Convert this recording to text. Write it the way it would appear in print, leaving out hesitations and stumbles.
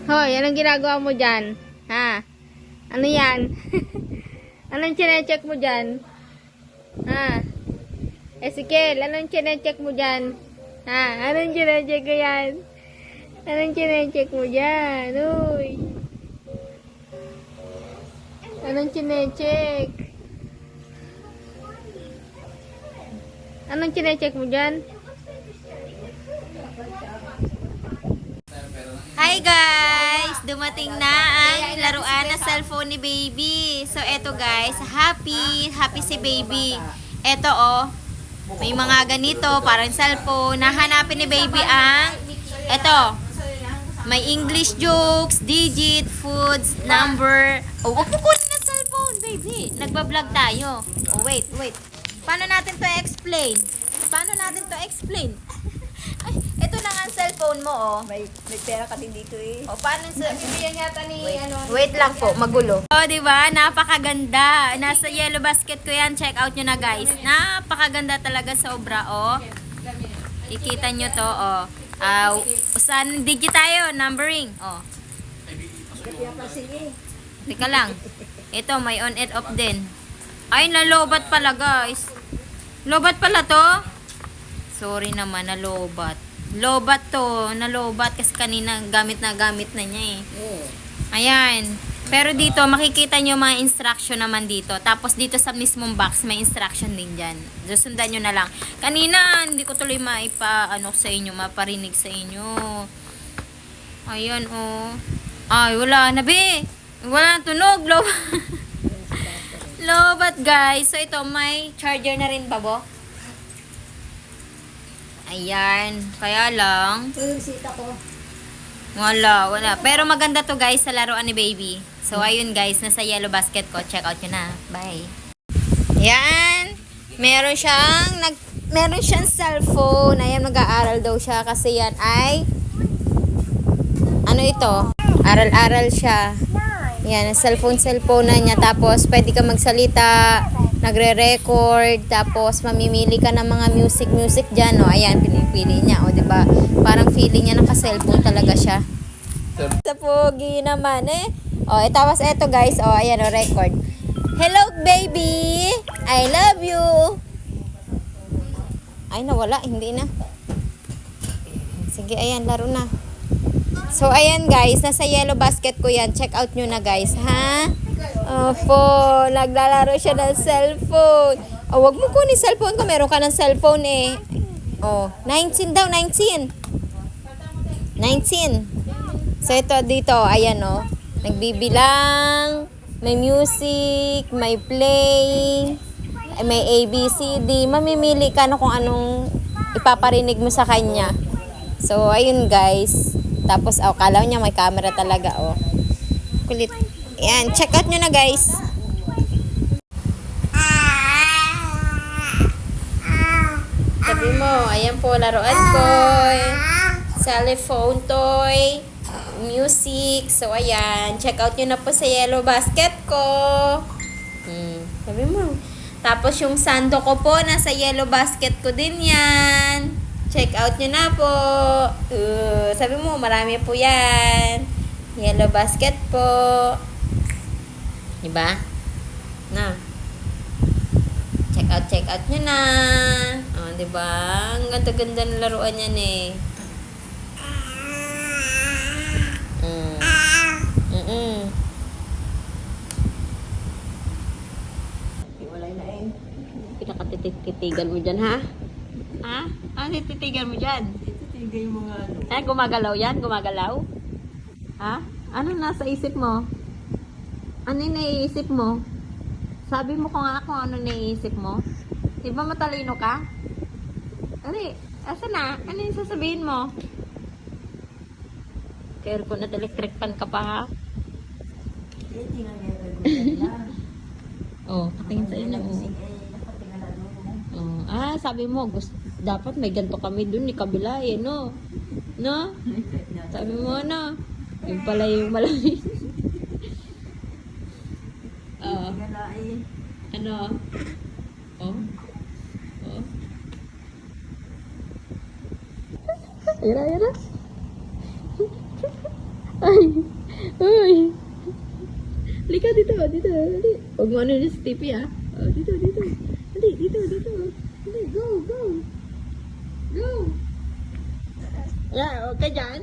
Hoy, anong ginagawa mo dyan? Ha? Ano yan? Anong chinecheck mo dyan? Ha? Ezekiel, anong chinecheck mo dyan? Ha? Anong chinecheck mo yan? Anong chinecheck mo dyan? Uy. Anong chinecheck? Anong chinecheck mo dyan? Hi guys! Dumating na ang laruan na cellphone ni baby. So eto guys, happy si baby. Eto oh, may mga ganito parang cellphone. Nahanapin ni baby ang eto. May English jokes, digit, foods, number. Oh, wag mo kunin na cellphone, baby. Nagba-vlog tayo. Oh, wait. Paano natin to explain? Ay, ito na nga ang cellphone mo, oh. May pera ka din dito eh. O, paano sa... Bibigyan yata ni Wait lang po, magulo. Oh, di ba? Napakaganda. Nasa yellow basket ko yan. Check out nyo na, guys. Napakaganda talaga sobra, oh. Kikita nyo to, oh. Saan digit tayo? Numbering, oh. Teka lang. Ito, may on and off din. Ay, nalobat pala, guys. Lobat pala to? Sorry naman, nalobat. Lobat to, nalobat kasi kanina gamit na niya eh. Ayan. Pero dito, makikita nyo mga instruction naman dito. Tapos dito sa mismong box, may instruction din dyan. So, sundan nyo na lang. Kanina, hindi ko tuloy maparinig sa inyo. Ayan, oh. Ay, wala na, be. Wala na tunog, lobat, guys. So, ito, may charger na rin ba, bo? Ayan. Kaya lang. Ito yung sita ko. Wala. Pero maganda to, guys, sa laruan ni baby. So, ayun, guys. Nasa yellow basket ko. Check out nyo na. Bye. Ayan. Meron siyang cellphone. Ayan, mag-aaral daw siya. Kasi yan ay ano ito? Aral-aral siya. Yan, cellphone na niya. Tapos, pwede ka magsalita, nagre-record, tapos mamimili ka ng mga music dyan, no? Ayan, pinipili niya, o, diba? Parang feeling niya naka-cellphone talaga siya. Sa pogi naman, eh. O, tapos eto, guys, o, ayan, o, record. Hello, baby! I love you! Ay, nawala, hindi na. Sige, ayan, laro na. So, ayan guys, nasa yellow basket ko yan. Check out nyo na guys, ha? Opo, naglalaro siya ng cellphone. Oh, wag mo kunin cellphone ko. Meron ka ng cellphone eh. Oh, 19 daw, 19. So, ito dito, ayan oh. Nagbibilang, may music, may play, may ABCD. Mamimili ka na kung anong ipaparinig mo sa kanya. So, ayun guys. Tapos, kala niya may camera talaga, oh. Kulit. Yan, check out nyo na, guys. Sabi mo, ayan po, laruan ko. Cellphone toy. Music. So, ayan. Check out nyo na po sa yellow basket ko. Sabi mo. Tapos, yung sando ko po, nasa yellow basket ko din yan. Check out nyo na po. Sabi mo, marami po yan. Yellow basket po. Diba? Na. Check out nyo na. O, diba? Ang ganda-ganda ng laruan yan eh. Iwalay na eh. Pinakatitigan mo dyan, ha? Ha? Ano titigan mo dyan? Titigay yung mga ano. Eh, gumagalaw yan? Gumagalaw? Ha? Ano nasa isip mo? Ano yung naiisip mo? Sabi mo ko nga kung ano naiisip mo. Di ba matalino ka? Ari, asa na? Ano yung sasabihin mo? Aircon at electric fan ka pa, ha? Eh, tingnan niya regular lang. Oh, patingin sa inyo. Oh. Sabi mo, dapat may ganito kami dun ni kabila eh, no? No? Sabi mo, no? Yung pala yung malamig. Ano? Oh? Oh? Ayun na. Ay. Uy. Halika dito. Dito. Dali. Huwag mo ano sa TV ah. Oh, dito. Dali. Dito. Dali. Go. Go. Yeah, okay dyan.